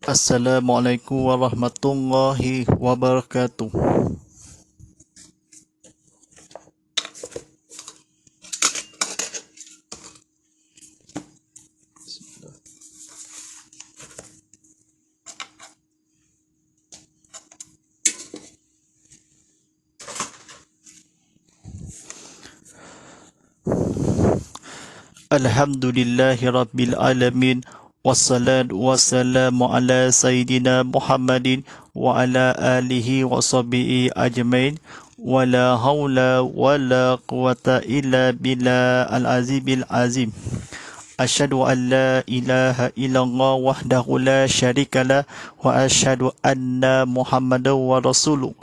Assalamualaikum warahmatullahi wabarakatuh. Alhamdulillahi rabbil alamin. Wassalatu wassalamu ala sayyidina Muhammadin wa ala alihi wa sahbihi ajmain. Wala hawla wala quwata illa billah al-azimil azim. Asyhadu an la ilaha illallah wahdahu la syarikalah wa asyhadu anna Muhammadan wa rasuluh.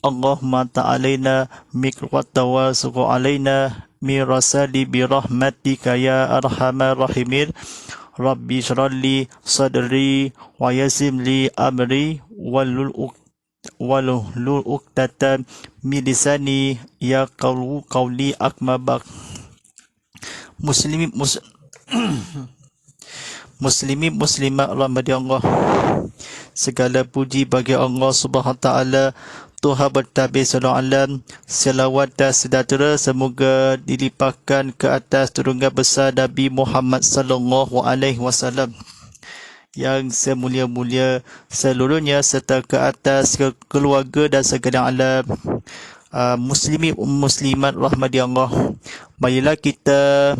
Allahumma ta'alaina mikrwata wa suku alaina mirasali birahmatika ya arhamar rahimin. Rabbi syralli sadri wa yassirli amri wahlul uqdatan min lisani ya qawli akmabak. Muslimin muslimat rahmati Allah. Segala puji bagi Allah Subhanahu Wa Taala, Tuhan bertabis seluruh alam. Selawat dan sejahtera semoga dilimpahkan ke atas turungan besar Nabi Muhammad sallallahu alaihi wasallam yang semulia-mulia seluruhnya, serta ke atas keluarga dan sekalian alam. Muslimin muslimat rahmati Allah. Marilah kita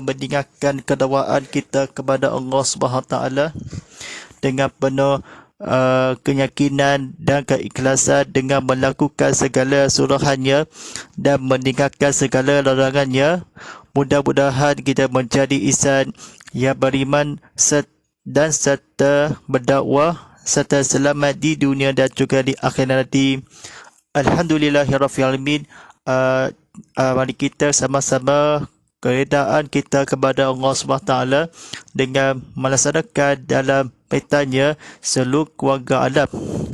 mendengarkan kedoaan kita kepada Allah Subhanahu Wa Taala dengan penuh keyakinan dan keikhlasan, dengan melakukan segala suruhannya dan meninggalkan segala larangannya. Mudah-mudahan kita menjadi insan yang beriman dan serta berdakwah serta selamat di dunia dan juga di akhirat nanti. Alhamdulillahirabbil alamin. Mari kita sama-sama keredaan kita kepada Allah SWT dengan melaksanakan dalam petanya seluruh keluarga alam.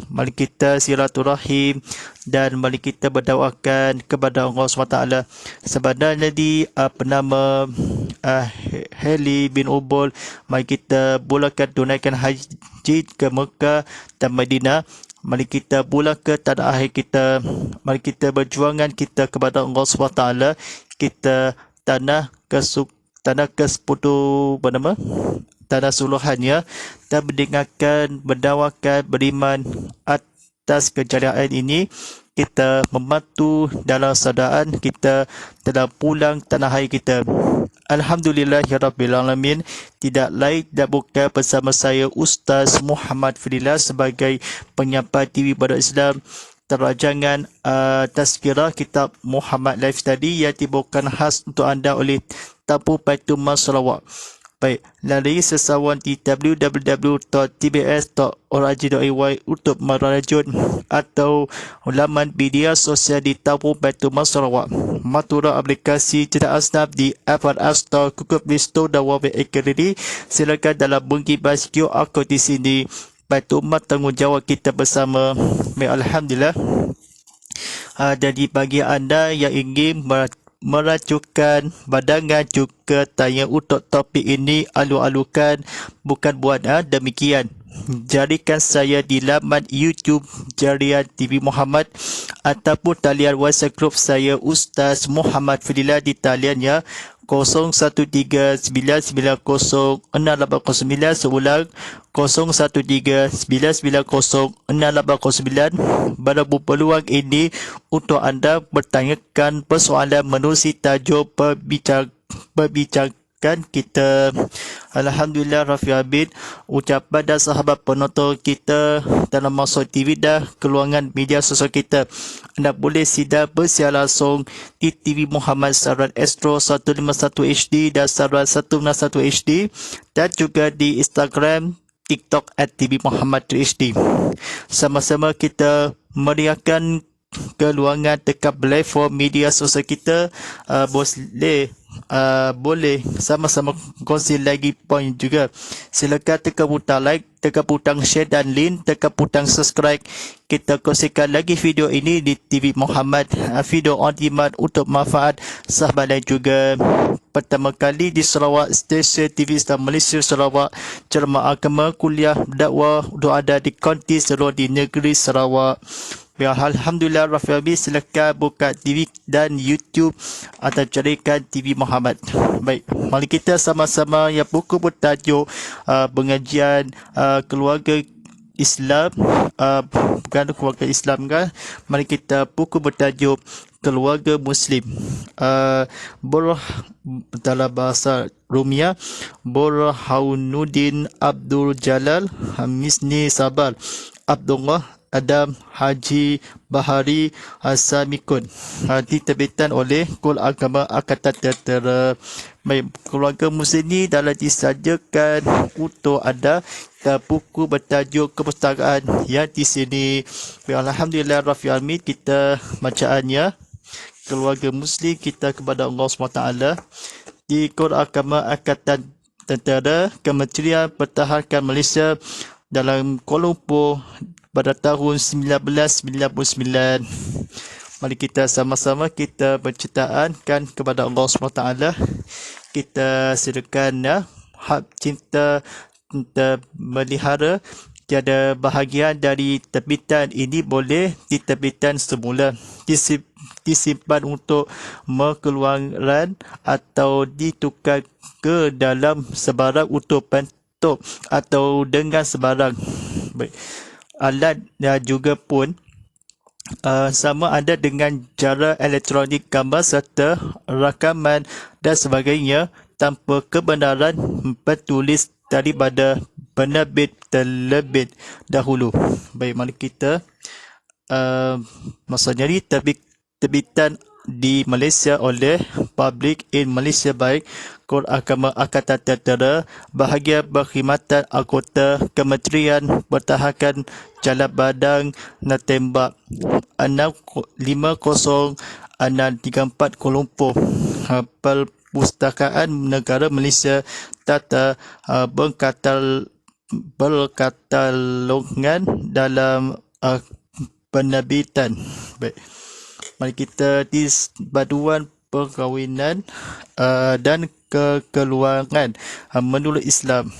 Mari kita silaturahim dan mari kita berdoakan kepada Allah SWT. Sebenarnya di penama Heli bin Ubul, mari kita mulakan tunaikan haji ke Mekah dan Madinah. Mari kita pulang ke tanah air kita. Mari kita berjuangan kita kepada Allah SWT. Kita tanah kesekutu tanah suluhannya dan mendengarkan, berdawakan, beriman atas kejayaan ini. Kita membantu dalam sadaan kita dalam pulang tanah air kita. Alhamdulillahirabbil alamin. Tidak lain dan bukan bersama saya Ustaz Muhammad Fadilah sebagai penyampai TV Badak Islam. Terajangan tazkirah kitab Muhammad Life Study yang dibawakan khas untuk anda oleh Tabung Baitul Mal Sarawak. Baik, lalui sesawan di www.tbs.org.my untuk merajut atau laman media sosial di Tabung Baitul Mal Sarawak. Matura aplikasi Cerdas Asnaf di Apple App Store, Google Play Store dan Huawei Academy. Silakan dalam menggibas QR code di sini. Baitul Mal tanggungjawab kita bersama. Alhamdulillah. Jadi bagi anda yang ingin meracukan badangan juga tanya untuk topik ini, alu-alukan, bukan buat demikian. Jadikan saya di laman YouTube Jarian TV Muhammad ataupun talian WhatsApp group saya Ustaz Muhammad Fadilah di taliannya 0139906809. Seulang 0139906809. Pada peluang ini untuk anda bertanyakan persoalan menerusi tajuk perbincangan kita. Alhamdulillah Rabbil Alamin. Ucapan dan sahabat penonton kita dalam masuk TV dah keluangan media sosial kita. Anda boleh sidang bersiar langsung di TV Muhammad saluran Astro 151 HD dan saluran 161 HD dan juga di Instagram, TikTok @TV Muhammad HD. Sama-sama kita meriahkan keluangan dekat platform media sosial kita. Boleh sama-sama kongsi lagi poin juga. Silakan tekan butang like, tekan butang share dan link, tekan butang subscribe. Kita kongsikan lagi video ini di TV Muhammad, video on demand untuk manfaat sahabat dan juga pertama kali di Sarawak, stesen TV Islam Malaysia Sarawak, ceramah agama, kuliah, dakwah, doa ada di konti seluruh di negeri Sarawak. Ya, Alhamdulillah, Rafi Abi, silakan buka TV dan YouTube atau carikan TV Muhammad. Baik, mari kita sama-sama yang buku bertajuk pengajian keluarga Islam, bukan keluarga Islam kan. Mari kita buku bertajuk keluarga Muslim. Dalam bahasa Rumia, Burhanuddin Abdul Jalal Misni Sabar Abdullah Adam Haji Bahari Asamikun, diterbitan oleh Kul Agama Angkatan Tentera. Baik, keluarga Muslim ni dalam disajakan untuk ada buku bertajuk kepustakaan yang di sini. Alhamdulillah Rabbil Alamin, kita bacaannya keluarga Muslim kita kepada Allah SWT di Kul Agama Angkatan Tentera Kementerian Pertahanan Malaysia dalam Kuala Lumpur pada tahun 1999. Mari kita sama-sama kita bercintaankan kepada Allah SWT. Kita silakan hak cinta melihara tiada bahagian dari terbitan ini boleh diterbitan semula, disimpan untuk pengeluaran atau ditukar ke dalam sebarang untuk bentuk atau dengan sebarang. Baik. Alat juga pun sama ada dengan cara elektronik, gambar serta rakaman dan sebagainya tanpa kebenaran penulis daripada penerbit terlebih dahulu. Baik, mari kita maksudnya ni terbitan di Malaysia oleh Public in Malaysia baik Kul Agama Angkatan Tentera, bahagian perkhidmatan anggota Kementerian Pertahanan Jalan Badang Natembak 650634 Kuala Lumpur. Perpustakaan Negara Malaysia Tata berkatalongan dalam penerbitan. Baik. Mari kita di baduan perkahwinan dan kekeluargaan menurut Islam.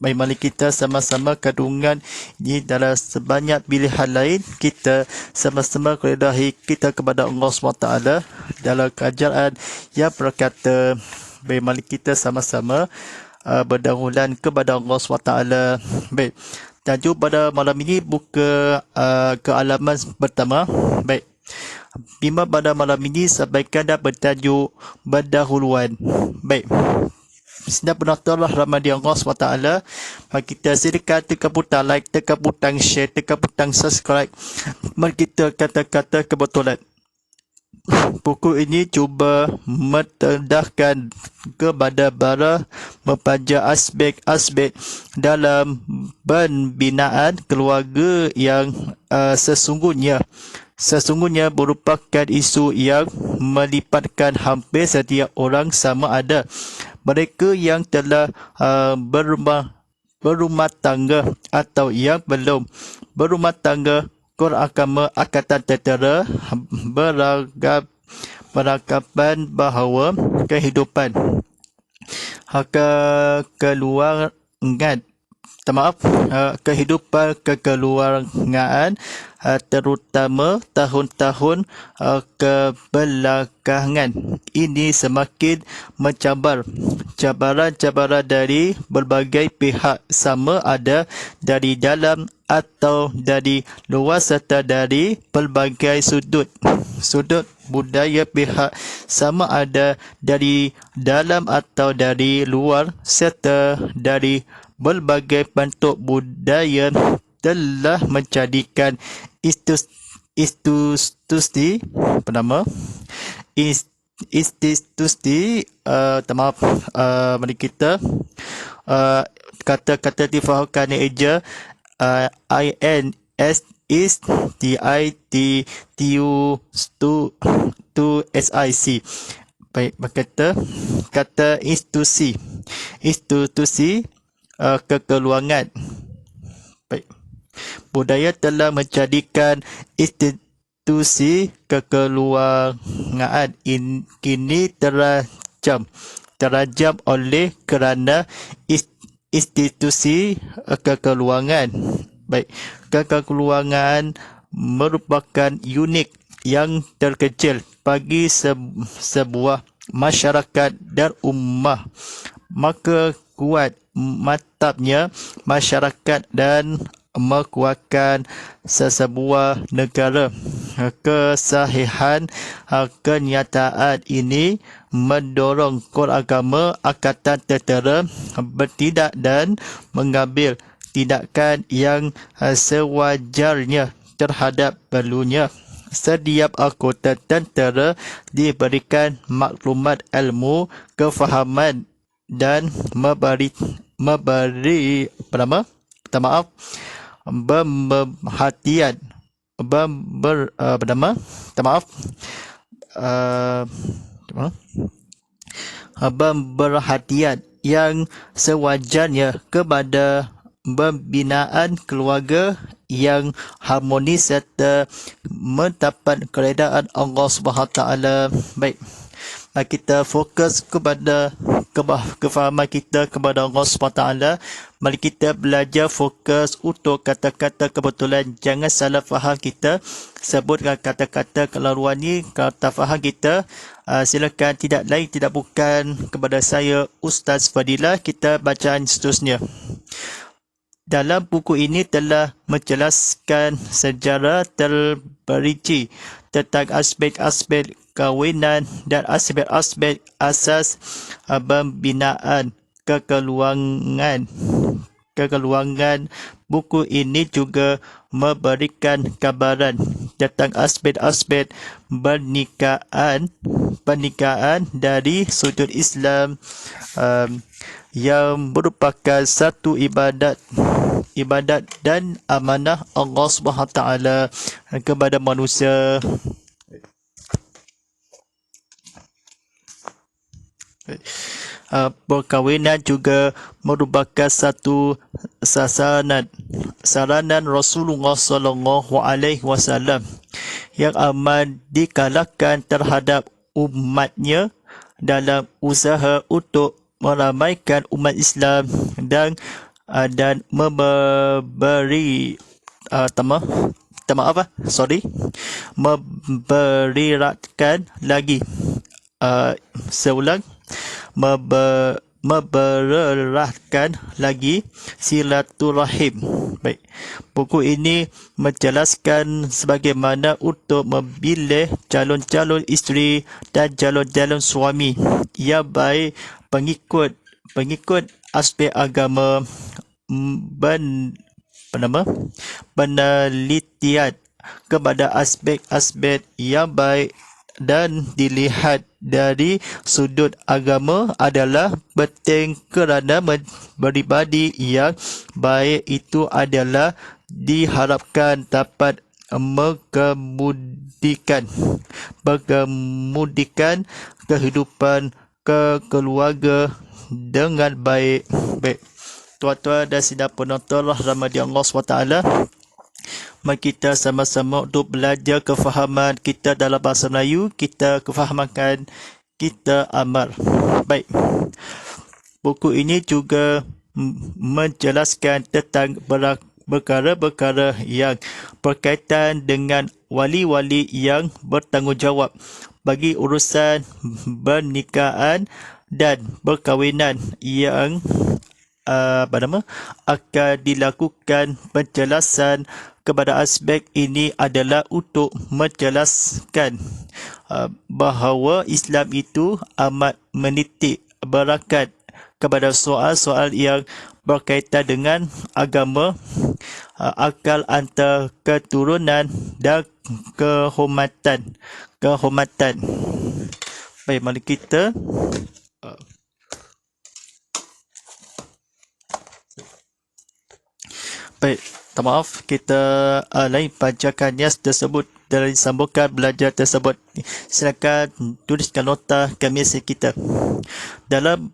Mari kita sama-sama kandungan ini dalam sebanyak pilihan lain, kita sama-sama keredahi kita kepada Allah SWT dalam keajaran yang berkata. Mari kita sama-sama berdahuluan kepada Allah SWT. Baik, tajuk pada malam ini buka ke halaman pertama. Baik, bimbang pada malam ini sampaikan dan bertajuk pendahuluan. Baik, Bismillahirrahmanirrahim. Rahmati Allah SWT. Mari kita silakan tekan butang like, tekan butang share, tekan butang subscribe. Mari kita kata-kata kebetulan. Buku ini cuba mentendahkan kepada para mempelajari aspek-aspek dalam pembinaan keluarga yang sesungguhnya merupakan isu yang melibatkan hampir setiap orang, sama ada mereka yang telah berumah tangga atau yang belum berumah tangga. Kul Agama Angkatan Tentera beranggapan bahawa kehidupan kehidupan kekeluargaan terutama tahun-tahun kebelakangan ini semakin mencabar. Cabaran-cabaran dari berbagai pihak, sama ada dari dalam atau dari luar serta dari pelbagai sudut budaya pihak, sama ada dari dalam atau dari luar serta dari berbagai bentuk budaya, telah menjadikan institusi mari kita kata-kata difahamkan eja INS is TITTU SIC. Baik, kata institusi kekeluargaan. Baik, budaya telah menjadikan institusi kekeluargaan kini telah Terajam oleh kerana institusi kekeluargaan. Baik, kekeluargaan merupakan unit yang terkecil bagi sebuah masyarakat dan ummah. Maka kuat mantapnya masyarakat dan menguatkan sesebuah negara. Kesahihan kenyataan ini mendorong kor agama Angkatan Tentera bertindak dan mengambil tindakan yang sewajarnya terhadap perlunya. Setiap anggota tentera diberikan maklumat ilmu, kefahaman dan pemerhatian pemerhatian yang sewajarnya kepada pembinaan keluarga yang harmonis serta mendapat keredaan Allah SWT. Baik, kita fokus kepada kefahaman kita kepada Allah SWT. Mari kita belajar fokus untuk kata-kata kebetulan. Jangan salah faham kita sebutkan kata-kata kelaruan ni. Kalau tak faham kita, silakan tidak lain tidak bukan kepada saya, Ustaz Fadilah. Kita bacaan seterusnya. Dalam buku ini telah menjelaskan sejarah terperinci tentang aspek-aspek kawinan dan aspek-aspek asas pembinaan kekeluargaan. Buku ini juga memberikan gambaran tentang aspek-aspek pernikahan dari sudut Islam yang merupakan satu ibadat dan amanah Allah SWT kepada manusia. Perkahwinan juga merupakan satu saranan Rasulullah SAW yang amat dikalahkan terhadap umatnya dalam usaha untuk meramaikan umat Islam dan memberi memberikan lagi memberatkan lagi silaturahim. Baik, buku ini menjelaskan sebagaimana untuk memilih calon-calon isteri dan calon-calon suami yang baik pengikut aspek agama, penelitian kepada aspek-aspek yang baik dan dilihat dari sudut agama adalah penting kerana peribadi yang baik itu adalah diharapkan dapat mengemudikan kehidupan kekeluarga dengan baik. Baik, tuan-tuan dan sidang penonton rahmati Allah SWT, mari kita sama-sama untuk belajar kefahaman kita dalam bahasa Melayu. Kita kefahaman, kita amal. Baik, buku ini juga menjelaskan tentang perkara-perkara yang berkaitan dengan wali-wali yang bertanggungjawab bagi urusan pernikahan dan perkahwinan yang akan dilakukan. Penjelasan kepada aspek ini adalah untuk menjelaskan bahawa Islam itu amat menitik berakat kepada soal-soal yang berkaitan dengan agama, akal antar keturunan dan kehormatan. Baik, mari kita baik, maaf, kita lain bacakannya tersebut dari sambungkan belajar tersebut. Silakan tuliskan nota ke mesej kita. Dalam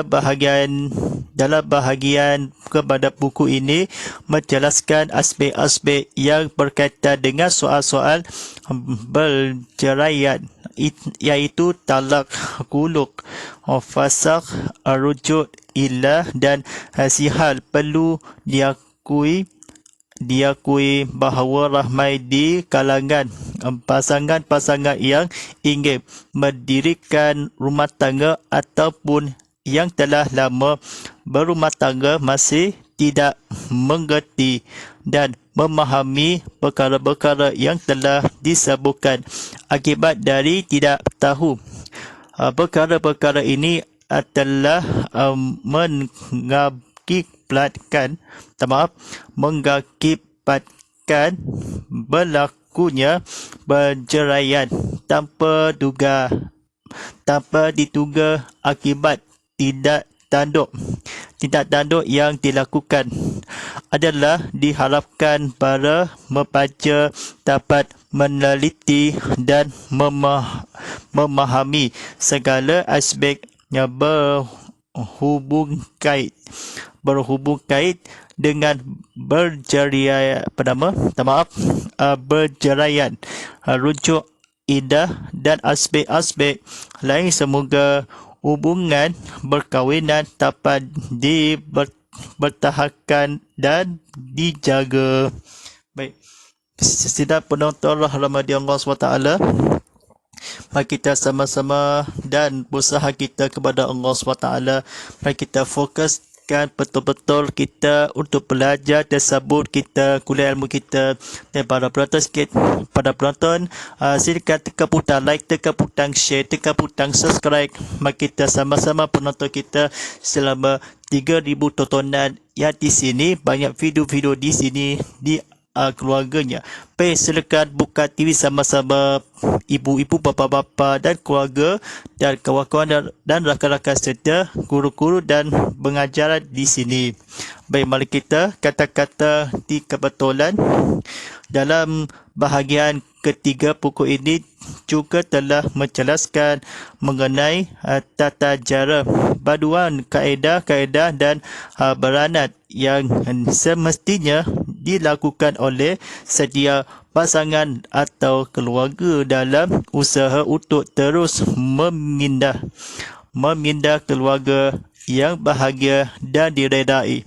bahagian dalam bahagian kepada buku ini menjelaskan aspek-aspek yang berkaitan dengan soal-soal berceraian, iaitu talak, kuluk, fasakh, rujuk, ilah dan sihal. Perlu diakui bahawa ramai di kalangan pasangan-pasangan yang ingin mendirikan rumah tangga ataupun yang telah lama berumah tangga masih tidak mengerti dan memahami perkara-perkara yang telah disebutkan. Akibat dari tidak tahu perkara-perkara ini adalah mengakibatkan berlakunya perceraian tanpa diduga akibat tidak tanduk yang dilakukan. Adalah diharapkan para membaca dapat meneliti dan memahami segala aspek yang berhubung kait dengan berceraian, rujuk, idah dan aspek-aspek lain. Semoga hubungan perkahwinan dapat dipertahankan dan dijaga. Baik, sidang penonton rahmati Allah SWT, mari kita sama-sama dan berusaha kita kepada Allah SWT. Mari kita fokuskan betul-betul kita untuk belajar tersebut, kita kuliah ilmu kita. Dan para penonton, silakan tekan butang like, tekan butang share, tekan butang subscribe. Mari kita sama-sama penonton kita selama 3,000 tontonan yang di sini, banyak video-video di sini di keluarganya. Baik, silakan buka TV sama-sama ibu-ibu, bapa-bapa dan keluarga dan kawan-kawan dan rakan-rakan serta guru-guru dan pengajaran di sini. Baik, mari kita kata-kata di kebetulan. Dalam bahagian ketiga buku ini juga telah menjelaskan mengenai tata cara, baduan, kaedah-kaedah dan beranat yang semestinya dilakukan oleh setiap pasangan atau keluarga dalam usaha untuk terus memindah keluarga yang bahagia dan diredai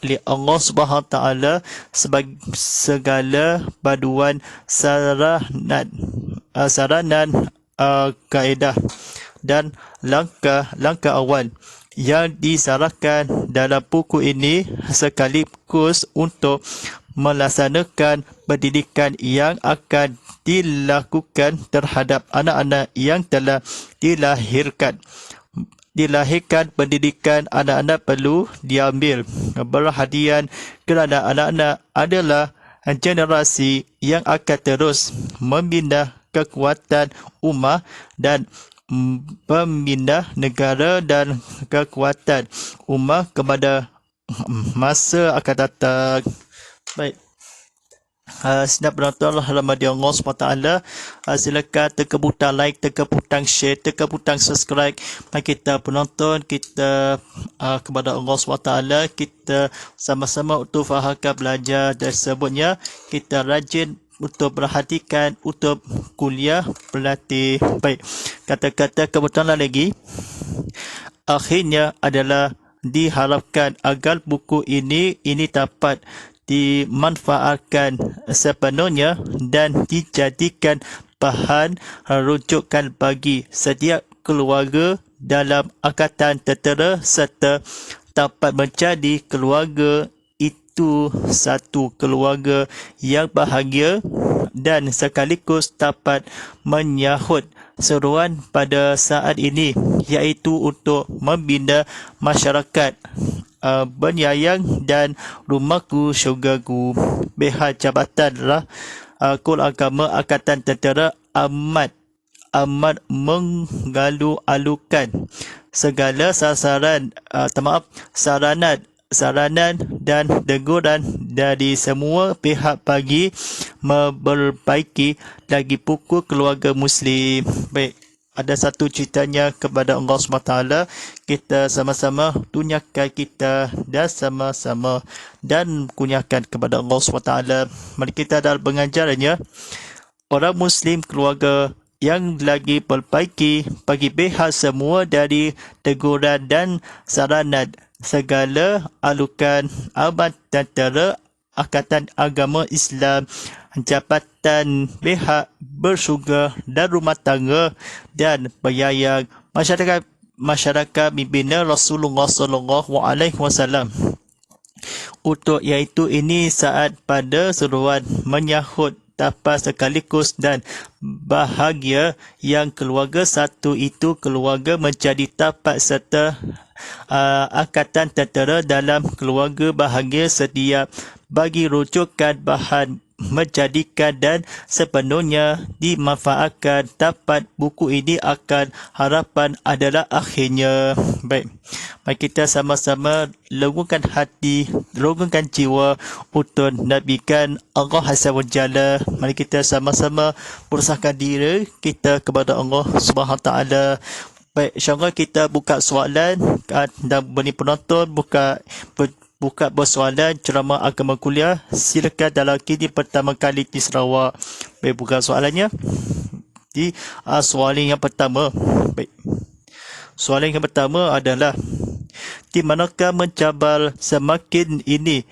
oleh Allah SWT sebagai segala paduan saranan, kaedah dan langkah awal yang disarahkan dalam buku ini, sekaligus untuk melaksanakan pendidikan yang akan dilakukan terhadap anak-anak yang telah dilahirkan. Pendidikan anak-anak perlu diambil perhatian kerana anak-anak adalah generasi yang akan terus membina kekuatan ummah dan membina negara dan kekuatan ummah kepada masa akan datang. Baik, sidang penonton rahmati Allah SWT, silakan tekan butang like, tekan butang share, tekan butang subscribe. Mari kita penonton kita kepada Allah SWT, kita sama-sama untuk fahamkan belajar tersebutnya. Kita rajin untuk perhatikan, untuk kuliah berlatih. Baik, kata-kata kebetulan lagi akhirnya adalah diharapkan agar buku ini dapat dimanfaatkan sepenuhnya dan dijadikan bahan rujukan bagi setiap keluarga dalam angkatan tertera serta dapat menjadi keluarga itu satu keluarga yang bahagia dan sekaligus dapat menyahut seruan pada saat ini, iaitu untuk membina masyarakat penyayang dan rumahku syurgaku. Pihak Jabatan Kul Agama Angkatan Tentera amat mengalu-alukan segala saranan dan teguran dari semua pihak bagi memperbaiki lagi buku keluarga Muslim. Baik, ada satu ceritanya kepada Allah SWT. Kita sama-sama tunyakan kita dan sama-sama dan kunyakan kepada Allah SWT. Mari kita dalam pengajarannya, orang Muslim keluarga yang lagi perbaiki bagi pihak semua dari teguran dan saranan segala alukan amat tentera Angkatan Agama Islam, jabatan pihak bersyukur dan rumah tangga dan penyayang masyarakat pimpinan Rasulullah SAW. Untuk iaitu ini saat pada seruan menyahut tapas sekaligus dan bahagia yang keluarga satu itu keluarga menjadi tapak serta angkatan tentera dalam keluarga bahagia setiap bagi rujukan bahan menjadikan dan sepenuhnya dimanfaatkan. Dapat buku ini akan harapan adalah akhirnya. Baik, mari kita sama-sama lengungkan hati, lengungkan jiwa untuk nabikan Allah Azza wa Jalla. Mari kita sama-sama berusahakan diri kita kepada Allah Subhanahu Wa Taala. Baik, insyaAllah kita buka soalan dan beri penonton buka bersoalan ceramah agama kuliah. Silakan dalam kini pertama kali di Sarawak. Baik, buka soalannya. Di soalan yang pertama. Baik. Soalan yang pertama adalah, di manakah mencabar semakin ini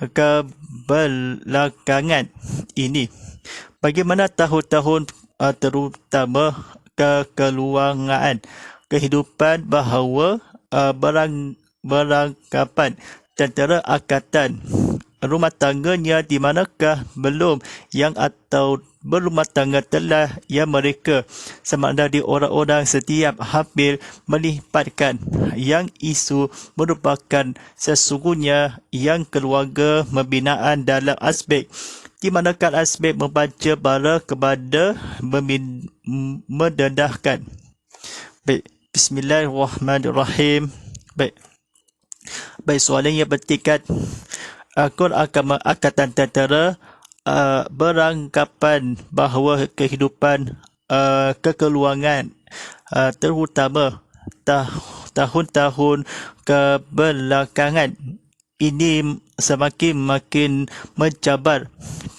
kebelakangan ini? Bagaimana tahun-tahun terutama kekeluargaan kehidupan bahawa beranggapan tentera angkatan rumah tangganya di manakah belum yang atau berumah tangga telah yang mereka sama ada di orang-orang setiap hampir melibatkan yang isu merupakan sesungguhnya yang keluarga membinaan dalam aspek di manakah aspek membaca bara kepada mendedahkan. Baik, bismillahirrahmanirrahim. Baik, soalan yang bertingkat Quran Angkatan Tentera beranggapan bahawa kehidupan kekeluargaan terutama tahun-tahun kebelakangan ini makin mencabar.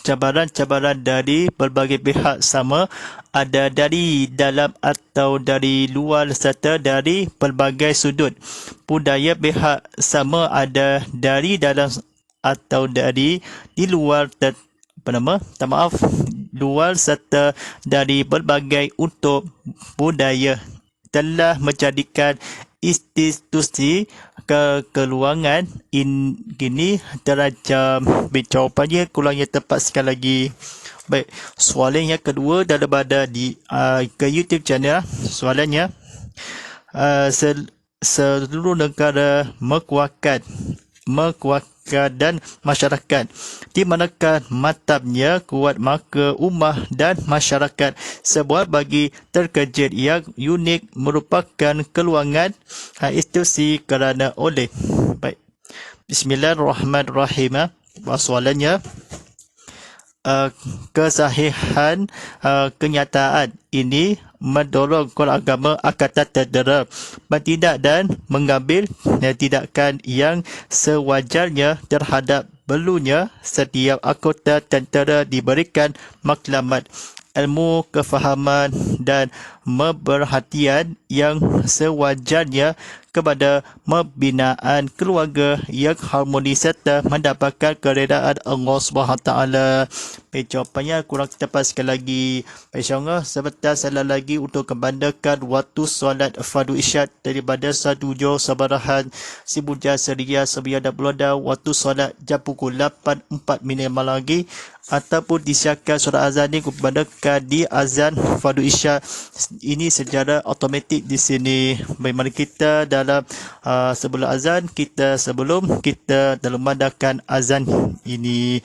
Cabaran-cabaran dari berbagai pihak sama ada dari dalam atau dari luar serta dari pelbagai sudut. Budaya pihak sama ada dari dalam atau dari di luar luar serta dari berbagai untuk budaya telah menjadikan institusi kekeluargaan ini terancam. Jawapannya kurangnya tepat sekali lagi. Baik, soalan yang kedua daripada ke YouTube channel. Soalannya, seluruh negara menguatkan dan masyarakat di manakah matapnya kuat, maka ummah dan masyarakat sebuah bagi terkejut yang unik merupakan keluangan institusi kerana oleh. Baik, bismillahirrahmanirrahim. Soalannya, kesahihan kenyataan ini mendorong agama Angkatan Tentera bertindak dan mengambil tindakan yang sewajarnya terhadap perlunya setiap anggota tentera diberikan maklumat, ilmu, kefahaman dan pemerhatian yang sewajarnya kepada pembinaan keluarga yang harmonis serta mendapatkan keredaan Allah SWT. Jawapannya kurang tepat sekali lagi. InsyaAllah sebentar salah lagi untuk kembandakan waktu solat fardu isyad daripada 1 jauh sabarahan Sibuja Seria Sebiada Beloda, waktu solat jam pukul 8.04 malam lagi, ataupun disiapkan surat azan ini kembandakan di azan fardu isyad ini secara automatik di sini. Mari kita dalam sebelum azan sebelum kita dalam mengadakan azan ini,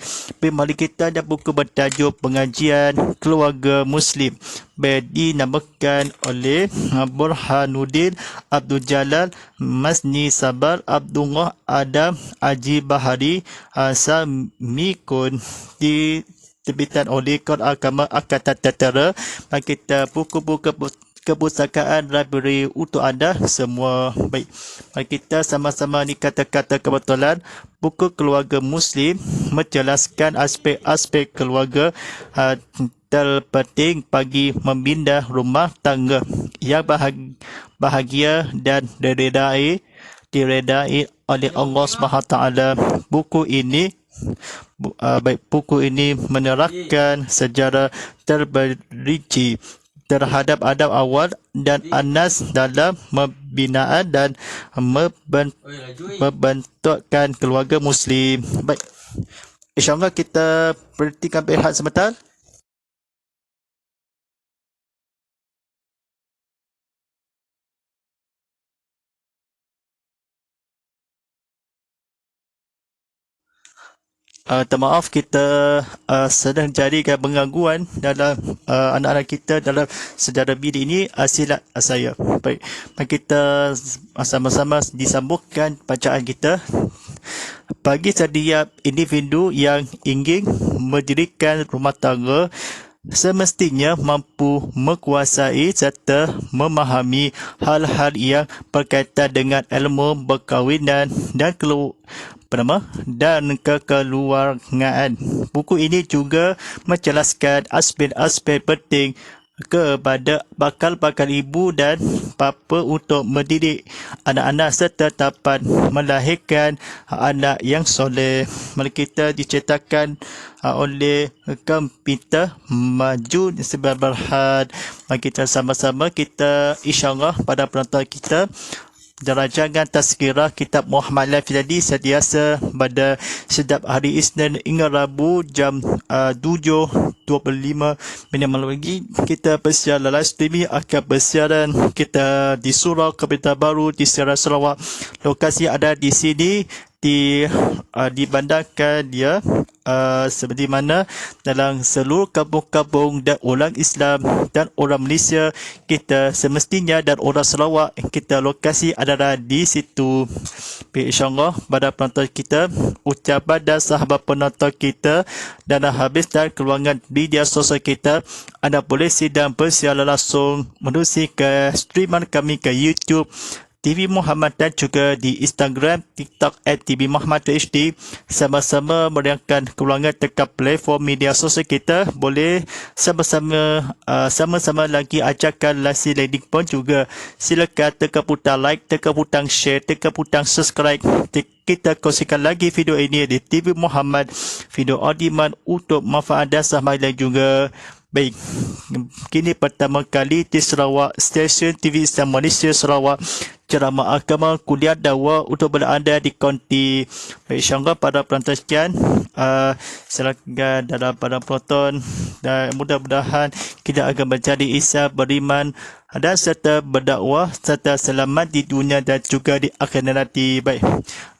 mari kita ada buku bertajuk Pengajian Keluarga Muslim dinamakan oleh Burhanuddin Abdul Jalal Masni Sabar Abdullah Adam Aji Bahari Samikun diterbitan oleh Koran Agama Angkatan Tentera. Kita buku-buku kepustakaan library untuk anda semua. Baik, mari kita sama-sama ni kata-kata kebetulan. Buku Keluarga Muslim menjelaskan aspek-aspek keluarga terpenting bagi membina rumah tangga yang bahagia dan diredai oleh Allah SWT. Buku ini menerangkan sejarah terperinci terhadap adab awal dan anas dalam pembinaan dan membentukkan keluarga Muslim. Baik, InsyaAllah kita berhentikan berehat sebentar. Maaf, kita sedang jadikan penggangguan dalam anak-anak kita dalam sejarah bilik ini. Silap saya. Baik, mari kita sama-sama disambungkan bacaan kita. Bagi setiap individu yang ingin mendirikan rumah tangga, semestinya mampu menguasai serta memahami hal-hal yang berkaitan dengan ilmu perkahwinan dan kekeluargaan. Buku ini juga menjelaskan aspek-aspek penting kepada bakal ibu dan bapa untuk mendidik anak-anak serta dapat melahirkan anak yang soleh. Mari kita diceritakan oleh Komputer Maju Sebar Berhad. Mari kita sama-sama kita insyaAllah pada penonton kita rancangan Tazkirah Kitab Muhammad Live tadi sentiasa pada setiap hari Isnin hingga Rabu jam 7.25 malam lagi. Kita bersiaran live streaming akan bersiaran kita di Surau Kementerian Baru di Serang Sarawak. Lokasi ada di sini dibandangkan dia seperti mana dalam seluruh kampung-kampung dan orang Islam dan orang Malaysia kita semestinya dan orang Sarawak kita lokasi adalah di situ. InsyaAllah pada penonton kita, ucapan dan sahabat penonton kita dan habis dan keluangan media sosial kita, anda boleh sidang bersiaran langsung menerusi ke streaman kami ke YouTube TV Muhammad dan juga di Instagram, TikTok @TV Muhammad HD. Sama-sama meriangkan keluangan dekat platform media sosial kita. Boleh sama-sama lagi ajakan lasi landing pun juga. Silakan tekan butang like, tekan butang share, tekan butang subscribe. Kita kongsikan lagi video ini di TV Muhammad, video on demand untuk manfaat dan sahabat lain juga. Baik, kini pertama kali di Sarawak, stesen TV Islam Malaysia Sarawak, ceramah agama kuliah dakwah untuk berada di konti. Baik, insyaAllah pada penonton sekian, silakan dalam pada penonton dan mudah-mudahan kita akan menjadi Islam beriman dan serta berdakwah serta selamat di dunia dan juga di akhirat nanti. Baik,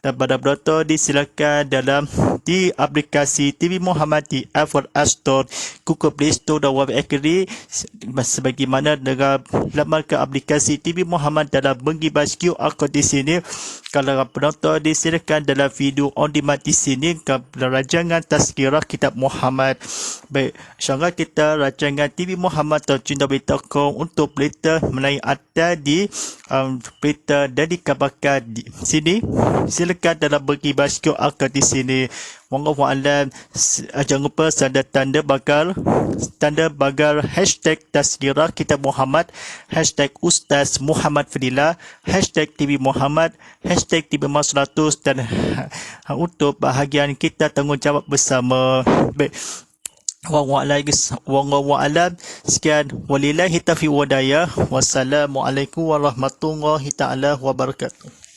dan pada penonton disilakan dalam di aplikasi TV Muhammad di Apple App Store, Google Play Store dan Web Academy sebagaimana dengan laman ke aplikasi TV Muhammad dalam menggibas QR code di sini. Kalau penonton disilakan dalam video on demand di sini rancangan Tazkirah Kitab Muhammad. Baik, insyaAllah kita rancangan TV Muhammad atau Cinta.com untuk berita melalui ada di berita dan dikabarkan di sini. Silakan dalam menggibas QR code di sini. Wallahu a'lam. Jangan lupa tanda bagar hashtag Tazkirah Kitab Muhammad, hashtag Ustaz Muhammad Fadilah, hashtag TV Muhammad, hashtag TV Muhammad 100 dan untuk bahagian kita tanggungjawab bersama. Baik, wallahu a'lam. Sekian, walillahi taufiq wa hidayah. Wassalamualaikum warahmatullahi taala wabarakatuh.